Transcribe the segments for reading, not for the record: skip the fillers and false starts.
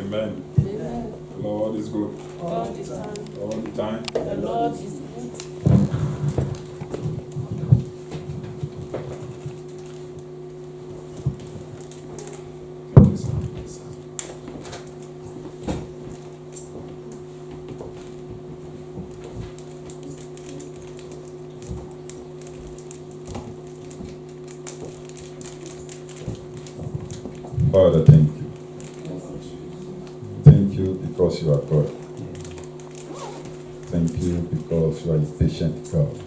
Amen. Amen. The Lord is good. All the time. All the time. The Lord is good. Thank you, sir. Father, thank you. Thank you because you are God. Thank you because you are a patient God.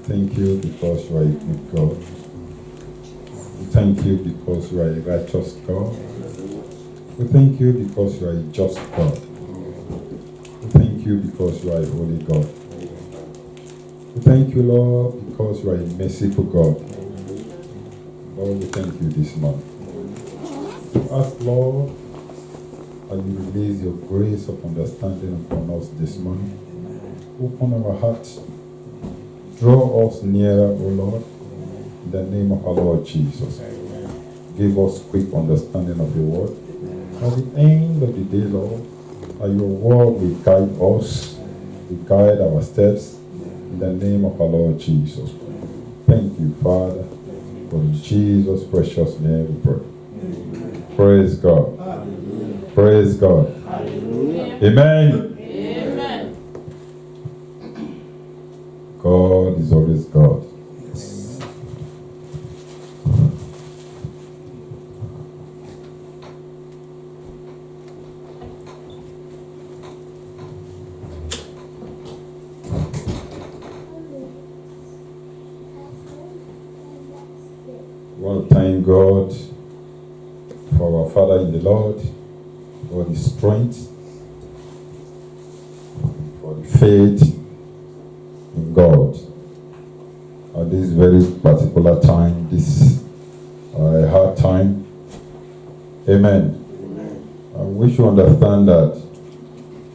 Thank you because you are a good God. We thank you because you are a righteous God. We thank you because you are a just God. We thank you because you are a holy God. We thank you, Lord, because you are a merciful God. Lord, we thank you this morning. Ask, Lord, that you release your grace of understanding upon us this morning. Open our hearts. Draw us nearer, O Lord, in the name of our Lord Jesus. Give us quick understanding of your word. At the end of the day, Lord, that your word will guide us, will guide our steps, in the name of our Lord Jesus. Thank you, Father, for in Jesus' precious name we pray. Praise God. Praise God. Amen. Amen. God is always God. We want to thank God for our Father in the Lord, for the strength, for the faith in God. At this very particular time, this hard time. Amen. And we should understand that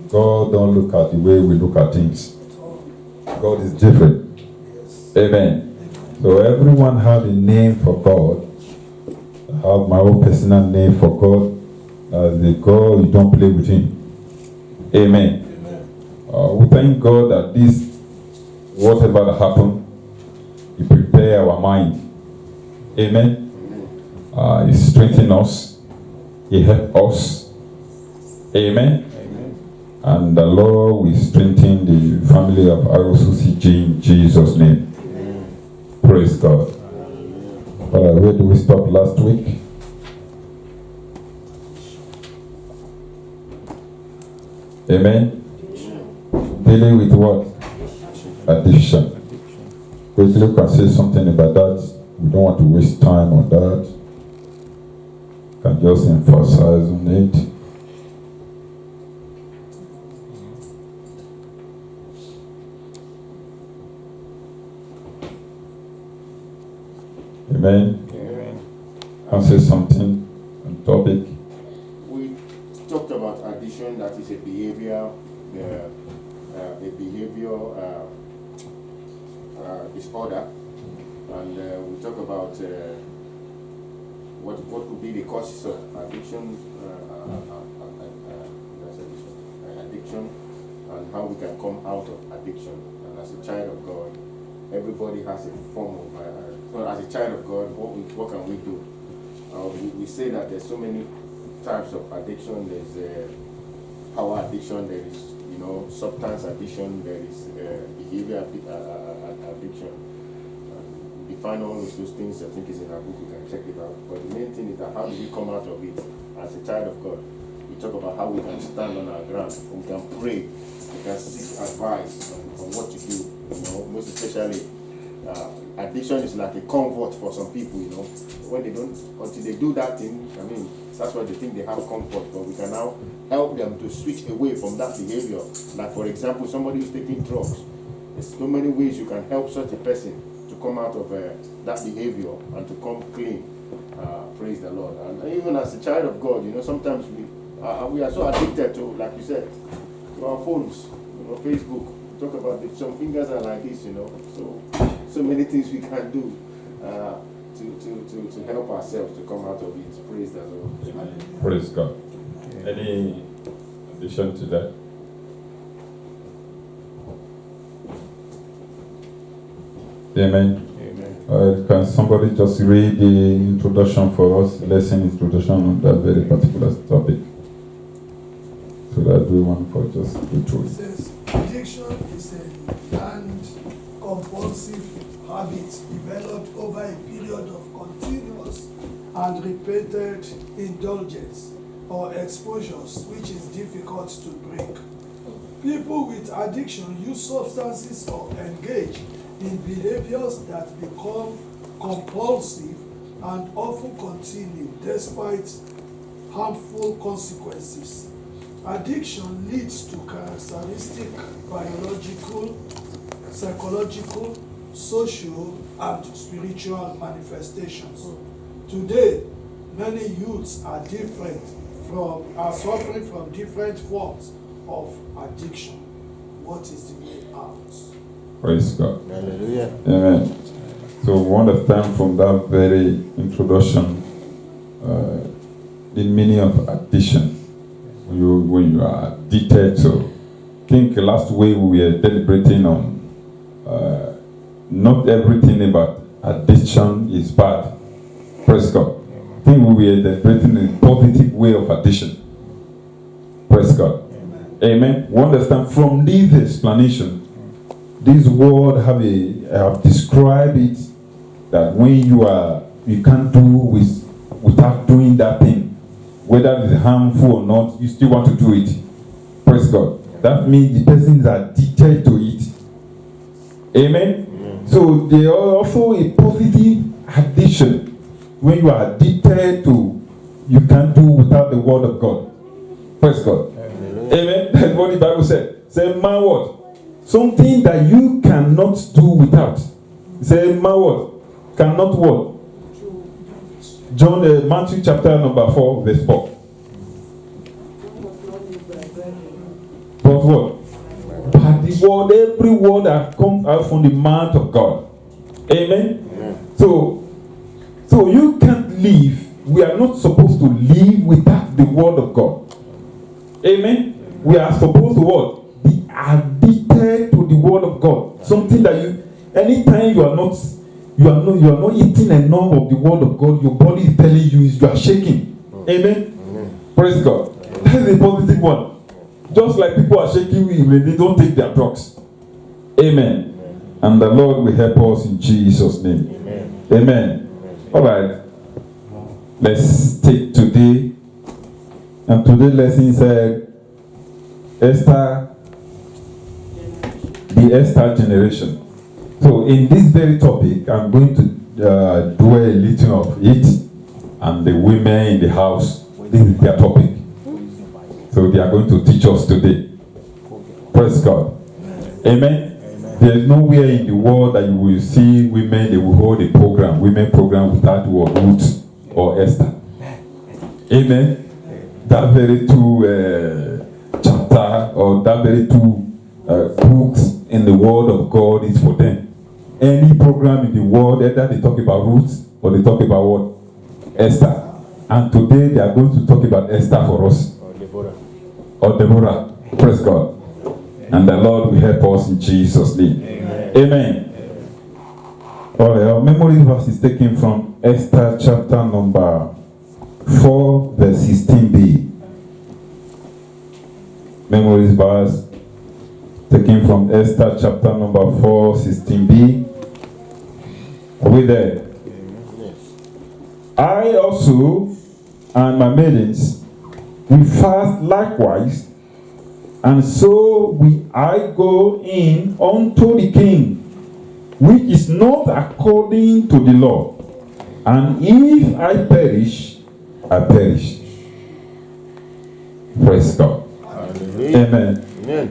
God don't look at the way we look at things. God is different. Amen. So everyone have a name for God. I have my own personal name for God. As the God, you don't play with him. Amen. We thank God that this, whatever that happened, he prepare our mind. Amen. He strengthen us. He help us. Amen. And the Lord will strengthen the family of ROCCG in Jesus' name. Praise God. Where do we stop last week? Amen. Dealing with what? Addiction. Quickly can say something about that. We don't want to waste time on that. Can just emphasize on it. Amen. Can say something on topic. We talked about addiction, that is a behavior, disorder, and we talk about what could be the causes of addiction, addiction, and how we can come out of addiction. And as a child of God, everybody has a form of. So as a child of God, what can we do? We say that there's so many types of addiction. There's power addiction. There is, substance addiction. There is behavior addiction. Define all of those things. I think is in our book. You can check it out. But the main thing is that how do we come out of it as a child of God? We talk about how we can stand on our ground. We can pray. We can seek advice on what to do. Most especially. Addiction is like a comfort for some people, when they don't, until they do that thing, that's why they think they have comfort, but we can now help them to switch away from that behavior. Like for example, somebody who's taking drugs, there's so many ways you can help such a person to come out of that behavior and to come clean. Praise the Lord. And even as a child of God, sometimes we are so addicted to, like you said, to our phones, Facebook. Talk about it. Some fingers are like this, so many things we can do. to help ourselves to come out of it. Praise the Lord. Praise God. Any addition to that? Amen. Can somebody just read the introduction for us, lesson introduction on that very particular topic? So that we want for just go through It it. says addiction is a learned compulsive habit developed over a period of continuous and repeated indulgence or exposures which is difficult to break. People with addiction use substances or engage in behaviors that become compulsive and often continue despite harmful consequences. Addiction leads to characteristic biological, psychological, social, and spiritual manifestations. Today, many youths are suffering from different forms of addiction. What is the way out? Praise God. Hallelujah. Amen. So we understand from that very introduction the meaning of addiction. When you are addicted to, I think last week we were deliberating on not everything about addiction is bad. Praise God. I think we were deliberating a positive way of addiction. Praise God. Amen. We understand from this explanation, this word have described it that when you can't do without doing that thing, whether it's harmful or not, you still want to do it. Praise God. That means the person is addicted to it. Amen. So there are also a positive addiction. When you are addicted to, you can't do without the word of God. Praise God. Amen. That's what the Bible said. Say, man, what? Something that you cannot do without. Say, man, what? Cannot what? John, Matthew chapter number 4, verse 4. But what? But the word, every word that comes out from the mouth of God. Amen. So you can't live. We are not supposed to live without the word of God. Amen. We are supposed to what? Be addicted to the word of God. Something that anytime you are not eating enough of the word of God, your body is telling you are shaking. Amen. Praise God. That is a positive one. Just like people are shaking when they don't take their drugs. Amen. And the Lord will help us in Jesus' name. Amen. All right. Let's take today. And today's lesson said, the Esther generation. So in this very topic, I'm going to do a little of it, and the women in the house, this is their topic. So they are going to teach us today. Praise God. Amen. There is nowhere in the world that you will see women, they will hold a program, women program without the word Ruth or Esther. Amen. That very two chapter or that very two books in the Word of God is for them. Any program in the world, either they talk about Ruth or they talk about what? Esther. And today they are going to talk about Esther for us. Or Deborah. Praise God. And the Lord will help us in Jesus' name. Amen. All right, our memory verse is taken from Esther chapter number 4, verse 16b. Memories verse taken from Esther chapter number 4, 16b. Are we there? I also and my maidens, we fast likewise, and so I go in unto the king, which is not according to the law. And if I perish, I perish. Praise God. Amen.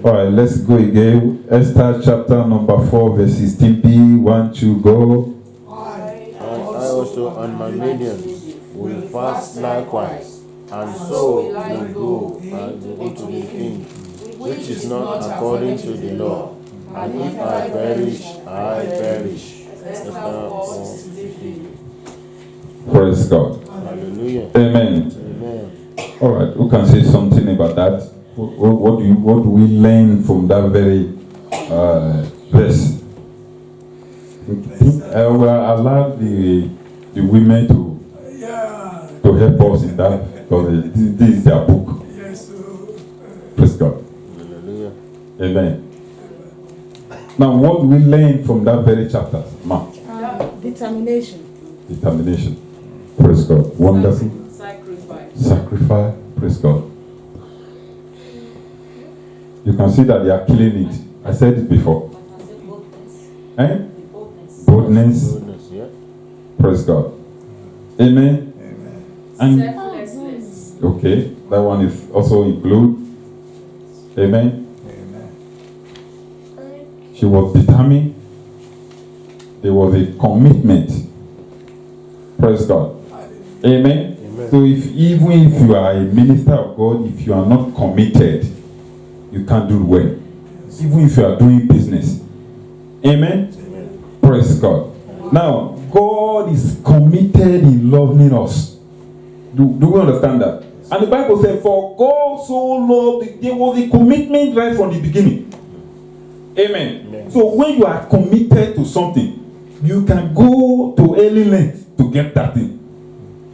All right, let's go again. Esther chapter number 4, verse 16b. 1, 2, go. I also and my maidens will fast likewise, and so will go into the king, which is not according to the law. And if I perish, I perish. Esther 4:16. Praise God. Hallelujah. Amen. Amen. All right, who can say something about that? What do we learn from that very verse? I will allow the women to help us in that because this is their book. Yes, Praise God. Hallelujah. Amen. Now, what do we learn from that very chapter? Ma? Determination. Determination. Praise God. Wonderful. Sacrifice. Sacrifice. Praise God. You can see that they are killing it. I said it before. Eh? Boldness. Goodness, yeah. Praise God. Amen. And Selflessness. okay, that one is also include. Amen. She was determined. There was a commitment. Praise God. Amen. Amen. So even if you are a minister of God, if you are not committed, you can't do well. Even if you are doing business. Amen. Amen. Praise God. Now, God is committed in loving us. Do we understand that? And the Bible says, for God so loved, there was a commitment right from the beginning. Amen. Amen. So when you are committed to something, you can go to any length to get that thing.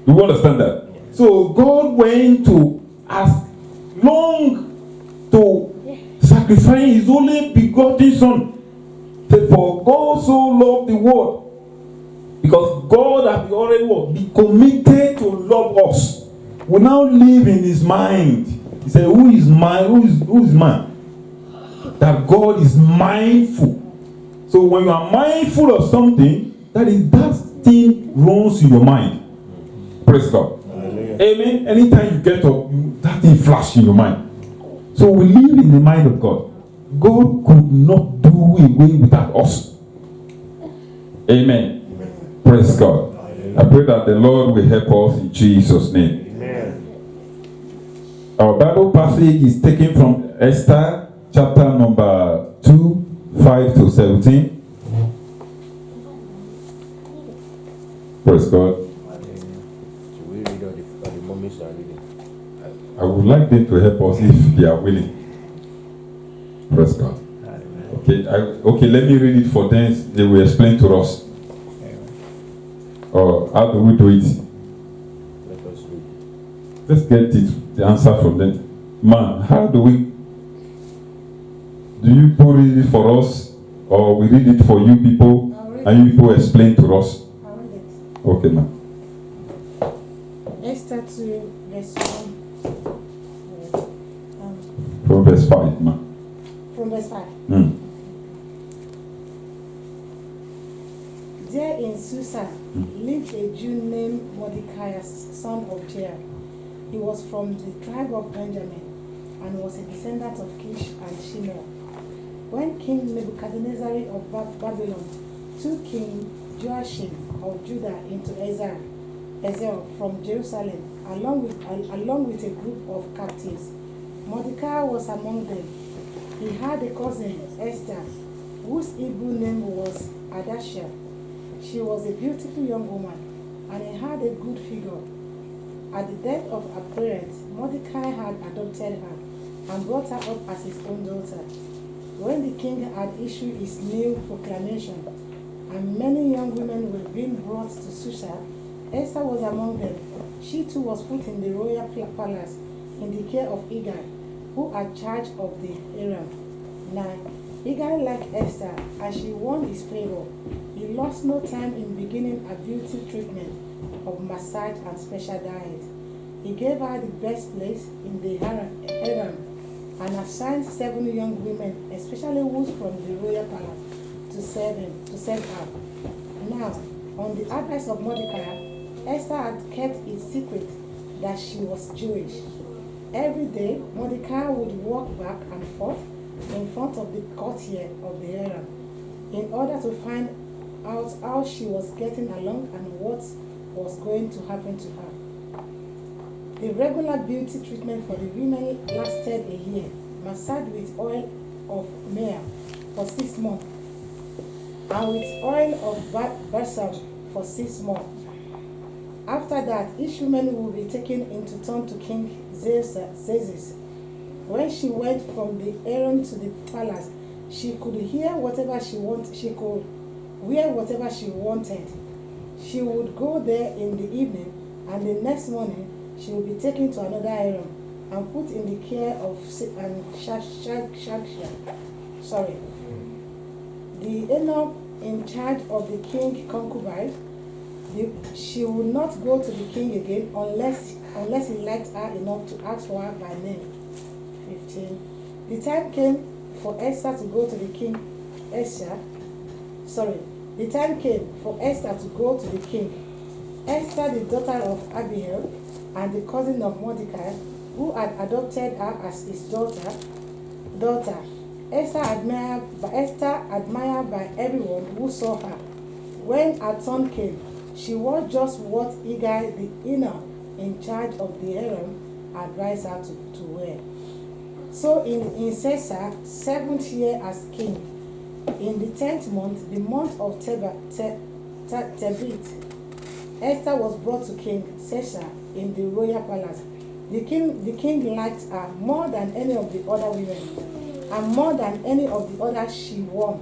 Do you understand that? So God went to as long to sacrifice his only begotten son. Say, for God so loved the world. Because God has already be committed to love us. We now live in his mind. He said, who is mine? Who is man? That God is mindful. So when you are mindful of something, that thing runs in your mind. Praise God. Hallelujah. Amen. Anytime you get up, that thing flash in your mind. So we live in the mind of God. God could not do away without us. Amen. Praise God. I pray that the Lord will help us in Jesus' name. Amen. Our Bible passage is taken from Esther chapter number 2, 5 to 17. Praise God. Should we read all the moments are reading? I would like them to help us if they are willing. Praise God. Okay, let me read it for them. They will explain to us. Or how do we do it? Let us read. Let's get the answer from them. Man, how do we? Do you people read it for us, or we read it for you people, and you people explain to us? I'll read it. Okay, man. Esther 2, verse 1. From verse 5, man. From verse 5. There in Susa lived a Jew named Mordecai, son of Jair. He was from the tribe of Benjamin and was a descendant of Kish and Shimei. When King Nebuchadnezzar of Babylon took King Joachim of Judah into exile from Jerusalem, along with a group of captives, Mordecai was among them. He had a cousin, Esther, whose Hebrew name was Adashia. She was a beautiful young woman, and he had a good figure. At the death of her parents, Mordecai had adopted her and brought her up as his own daughter. When the king had issued his new proclamation, and many young women were being brought to Susa, Esther was among them. She too was put in the royal palace in the care of Hegai, who had charge of the harem. Now, Hegai liked Esther, and she won his favor. He lost no time in beginning a beauty treatment of massage and special diet. He gave her the best place in the harem and assigned 7 young women, especially those from the royal palace, to serve her. Now, on the advice of Mordecai, Esther had kept it secret that she was Jewish. Every day, Mordecai would walk back and forth in front of the courtyard of the harem in order to find out how she was getting along and what was going to happen to her. The regular beauty treatment for the women lasted a year, massaged with oil of myrrh for 6 months, and with oil of balsam for 6 months. After that, each woman will be taken into turn to King Xerxes. When she went from the harem to the palace, she could hear whatever she wanted. She could wear whatever she wanted. She would go there in the evening, and the next morning she would be taken to another harem and put in the care of the eunuch in charge of the king concubine. She would not go to the king again unless he liked her enough to ask for her by name. 15. The time came for Esther to go to the king. The time came for Esther to go to the king. Esther, the daughter of Abihail and the cousin of Mordecai, who had adopted her as his daughter. Esther admired by everyone who saw her. When her turn came, she wore just what Hegai, the eunuch in charge of the harem, advised her to wear. So in Caesar's 7th year as king, in the 10th month, the month of Tebet, Esther was brought to King Caesar in the royal palace. The king liked her more than any of the other women, and more than any of the others she won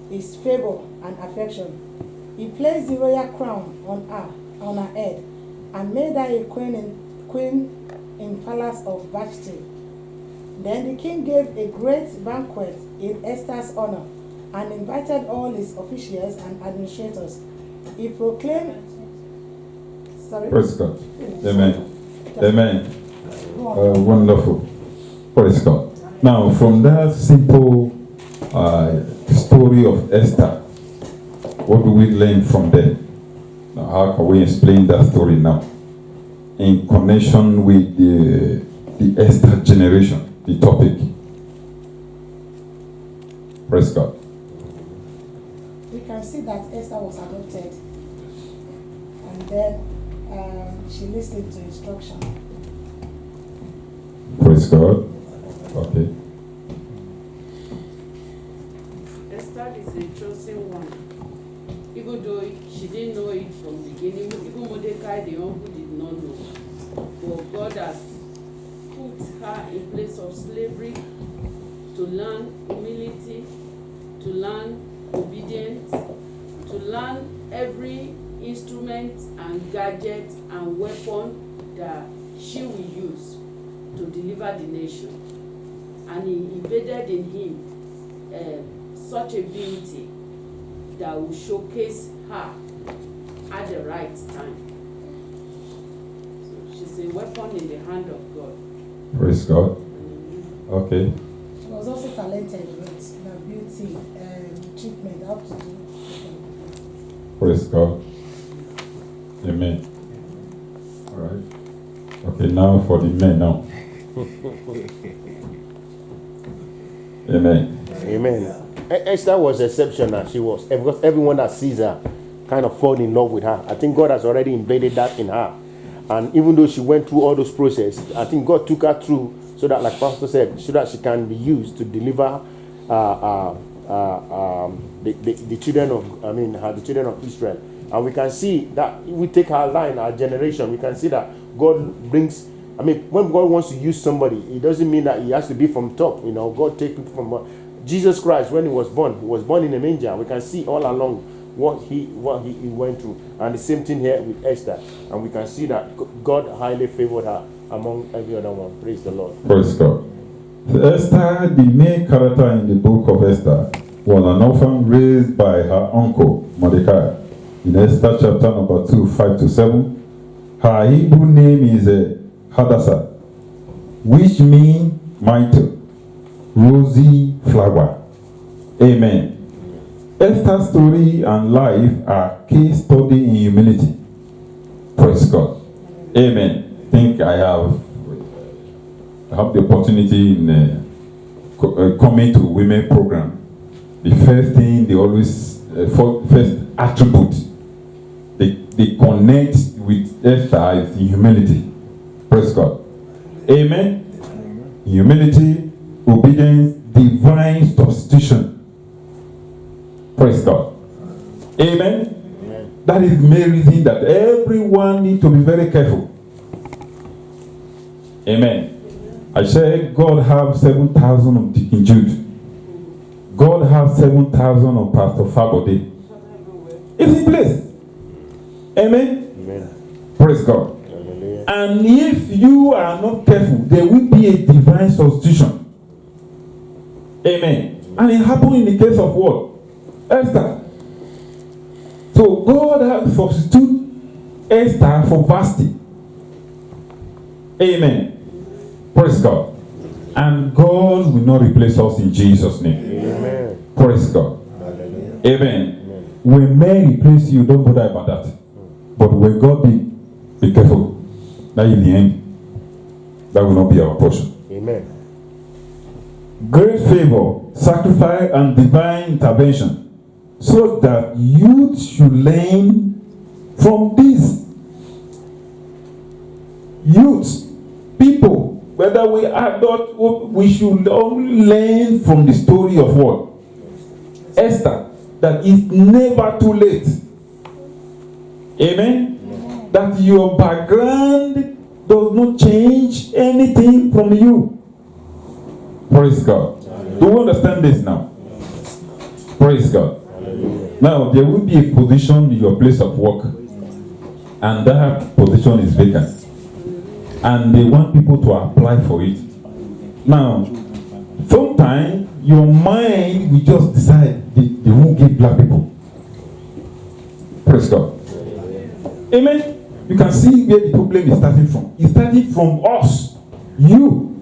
his favor and affection. He placed the royal crown on her head, and made her a queen in palace of Vashti. Then the king gave a great banquet in Esther's honor, and invited all his officials and administrators. He proclaimed. Praise God. Amen. Amen. Wonderful. Praise God. Now, from that simple story of Esther, what do we learn from there? Now, how can we explain that story now in connection with the Esther generation, the topic? Praise God. We can see that Esther was adopted, and then she listened to instruction. Praise God. Okay. Esther is a chosen one. Even though she didn't know it from the beginning, even Mordecai, the uncle, did not know. But God has put her in place of slavery to learn humility, to learn obedience, to learn every instrument and gadget and weapon that she will use to deliver the nation. And he embedded in him such a beauty that will showcase her at the right time. So she's a weapon in the hand of God. Praise God. Okay. She was also talented with the beauty treatment up to do. Praise God. Amen. All right. Okay, now for the men now. Amen. Amen. Esther was exceptional. She was, because everyone that sees her kind of fall in love with her. I think God has already embedded that in her. And even though she went through all those processes, I think God took her through so that, like Pastor said, so that she can be used to deliver the children of, the children of Israel. And we can see that if we take our line, our generation, we can see that God brings, when God wants to use somebody, it doesn't mean that he has to be from top. God takes people from Jesus Christ, when he was born in a manger. We can see all along what he went through. And the same thing here with Esther. And we can see that God highly favored her among every other one. Praise the Lord. Praise God. Esther, the main character in the book of Esther, was an orphan raised by her uncle, Mordecai. In Esther chapter number 2, 5-7, her Hebrew name is Hadassah, which means mighty, rosy flower. Amen. Esther's story and life are case study in humility. Praise God. Amen. I think I have the opportunity in coming to women program. The first thing they always first attribute they connect with Esther is humility. Praise God. Amen. Humility, obedience, divine substitution. Praise God. Amen. That is the main reason that everyone needs to be very careful. Amen. I said God has 7,000 of Deacon Jude. God has 7,000 of Pastor Fabode. It's in place. Amen. Amen. Praise God. Hallelujah. And if you are not careful, there will be a divine substitution. Amen. And it happened in the case of what? Esther. So God has substituted Esther for Vashti. Amen. Praise God. And God will not replace us in Jesus' name. Amen. Praise God. Hallelujah. Amen. Amen. When men replace you, don't bother about that. But when God be careful. That is the end. That will not be our portion. Amen. Great favor, sacrifice, and divine intervention, so that youth should learn from this. Youth, people, whether we adult, we should only learn from the story of what? Esther, that it's never too late. Amen? That your background does not change anything from you. Praise God. Do you understand this now? Praise God. Now, there will be a position in your place of work, and that position is vacant. And they want people to apply for it. Now, sometimes your mind will just decide they won't give black people. Praise God. Amen. You can see where the problem is starting from. It's starting from us. You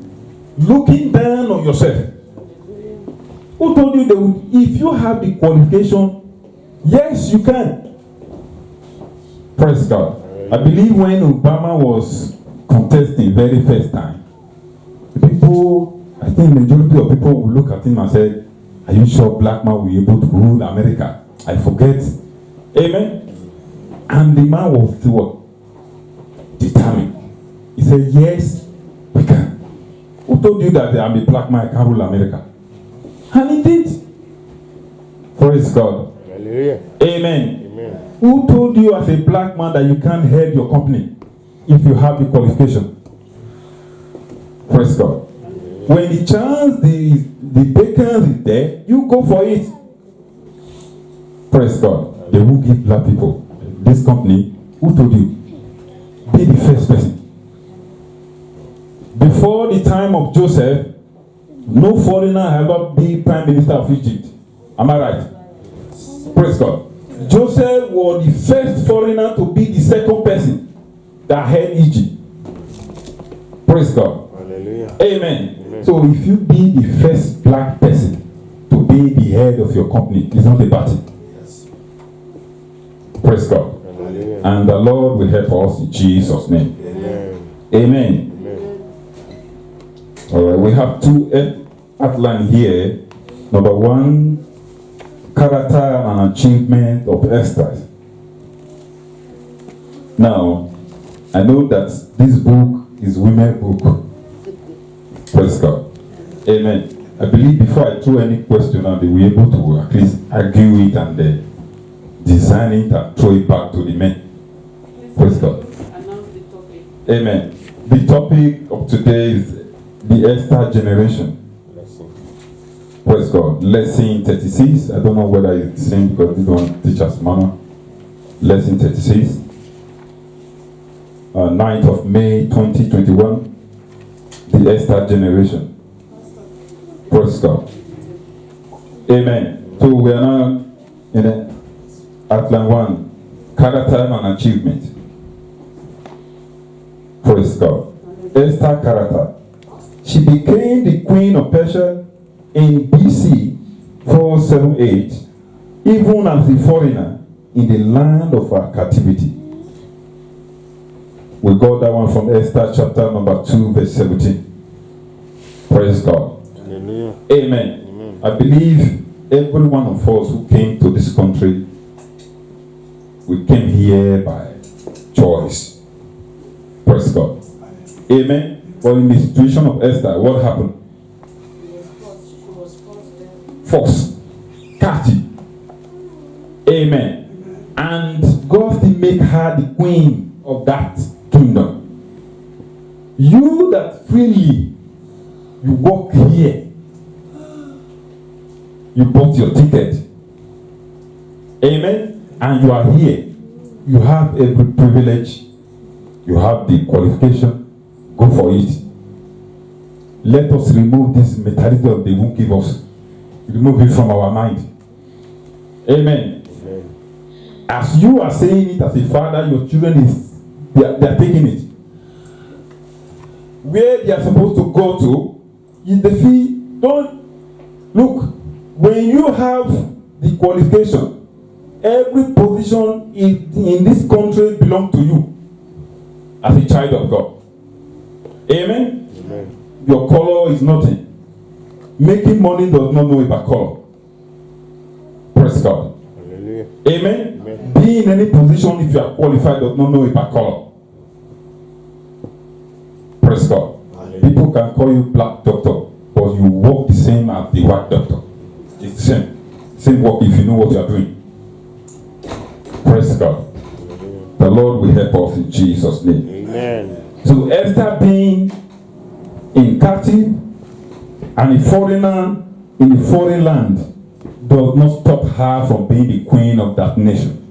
looking down on yourself. Who told you that if you have the qualification, yes, you can. Praise God. I believe when Obama was contesting very first time, people, I think majority of people will look at him and say, are you sure black man will be able to rule America? I forget. Amen. And the man was what? Determined. He said, yes, we can. Who told you that I'm a black man, I can't rule America? And he did. Praise God. Hallelujah. Amen. Amen. Who told you as a black man that you can't head your company if you have the qualification? Praise God. When the chance, the vacancy is there, you go for it. Praise God. They will give black people this company. Who told you? Be the first person. Before the time of Joseph, no foreigner ever be prime minister of Egypt. Am I right? Praise God. Joseph was the first foreigner to be the second person that had Egypt. Praise God. Hallelujah. Amen. Amen. So if you be the first black person to be the head of your company, it's not a bad thing. Praise God. Hallelujah. And the Lord will help us in Jesus' name. Amen. Amen. Amen. All right, we have two outlines here. Number one, character and achievement of Esther. Now, I know that this book is women's book. Praise God. Amen. I believe before I throw any question, I'll be able to at least argue it and design it and throw it back to the men. Praise God. Announce the topic. Amen. The topic of today is the Esther generation. Praise God. Lesson 36. I don't know whether it's the same because this one teaches manual. Lesson 36. 9th of May 2021. The Esther generation. Praise God. Amen. So we are now in outline 1. Character and achievement. Praise God. Esther character. She became the queen of Persia in BC 478, even as a foreigner in the land of her captivity. We got that one from Esther chapter number 2 verse 17. Praise God. Hallelujah. Amen. Amen. I believe every one of us who came to this country, we came here by choice. Praise God. Amen. But in the situation of Esther, what happened? She was forced there. Force. Captive. Amen. And God make her the queen of that kingdom. You that freely you walk here, you bought your ticket. Amen. And you are here. You have every privilege. You have the qualification. Go for it. Let us remove this mentality of they won't give us. Remove it from our mind. Amen. Amen. As you are saying it as a father, your children they are taking it. Where they are supposed to go to, if they feel, don't look. When you have the qualification, every position in this country belongs to you as a child of God. Amen. Amen. Your color is nothing. Making money does not know about color. Praise God. Hallelujah. Amen. Amen. Be in any position if you are qualified does not know about color. Praise God. Hallelujah. People can call you black doctor, but you work the same as the white doctor. It's the same. Same work if you know what you are doing. Praise God. Hallelujah. The Lord will help us in Jesus' name. Amen. So Esther being in captive and a foreigner in a foreign land does not stop her from being the queen of that nation.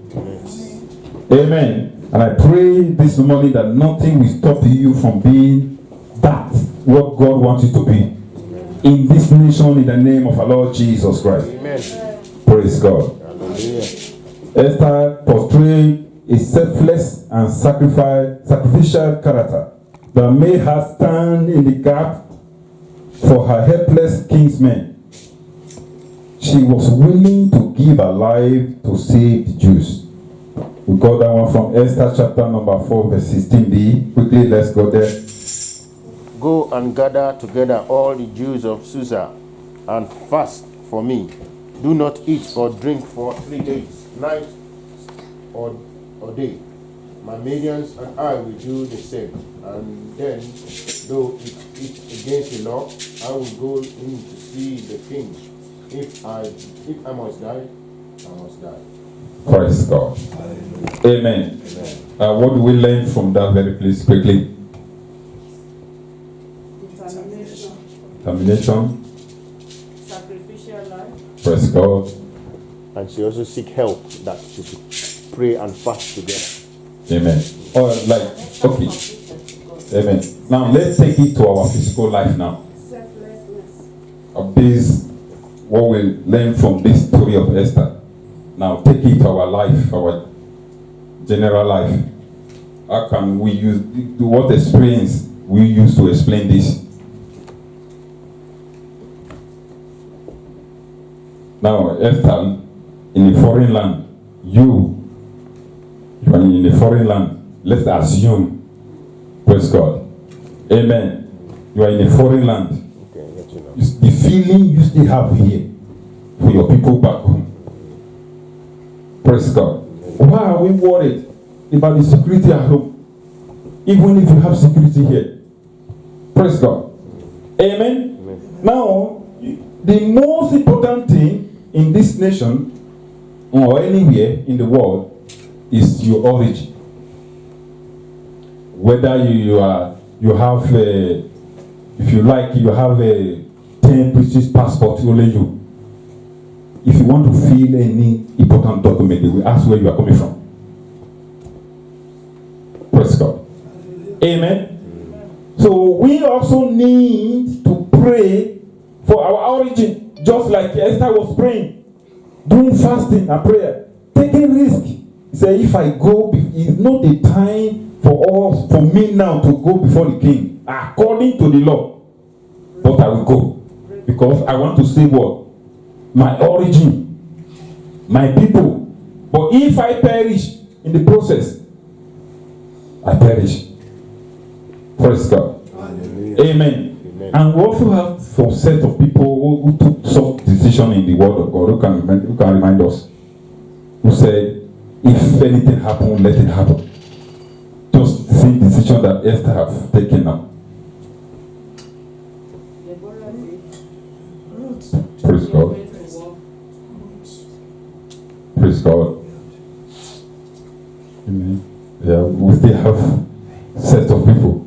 Amen. And I pray this morning that nothing will stop you from being that what God wants you to be in this nation in the name of our Lord Jesus Christ. Amen. Praise God. Hallelujah. Esther portrayed a selfless and sacrificial character that made her stand in the gap for her helpless kinsmen. She was willing to give her life to save the Jews. We got that one from Esther chapter number 4 verse 16b. Quickly, let's go there. Go and gather together all the Jews of Susa and fast for me. Do not eat or drink for 3 days, night or day. My maidens and I will do the same. And then, though it's against the law, I will go in to see the king. If I must die, I must die. Praise God. Amen. What do we learn from that very place quickly? Determination, Determination. sacrificial life. Praise God. And she also seek help that she should pray and fast together. Amen. Okay. Amen. Now let's take it to our physical life now. Selflessness. Of this, what we learn from this story of Esther. Now take it to our life, our general life. How can we use, what experience we use to explain this? Now Esther, in a foreign land, you are in a foreign land. Let's assume, praise God. Amen. You are in a foreign land. Okay, let you know. The feeling you still have here for your people back home. Praise God. Why are we worried about the security at home? Even if you have security here. Praise God. Amen. Amen. Now, the most important thing in this nation or anywhere in the world is your origin. Whether you have if you like, you have a 10 British passport, only you. If you want to fill any important document, they will ask where you are coming from. Praise God. Amen. So we also need to pray for our origin, just like Esther was praying, doing fasting and prayer, taking risk. He said, if I go, it's not the time for me now to go before the king, according to the law. But I will go. Because I want to say what? My origin, my people. But if I perish in the process, I perish. Praise God. Hallelujah. Amen. Amen. And we also have some set of people who took such decision in the word of God, who can remind us, who said, if anything happens, let it happen. Just the same decision that Esther have taken now. Deborah Ruth. Praise God. went to work. Praise God. Amen. we still have set of people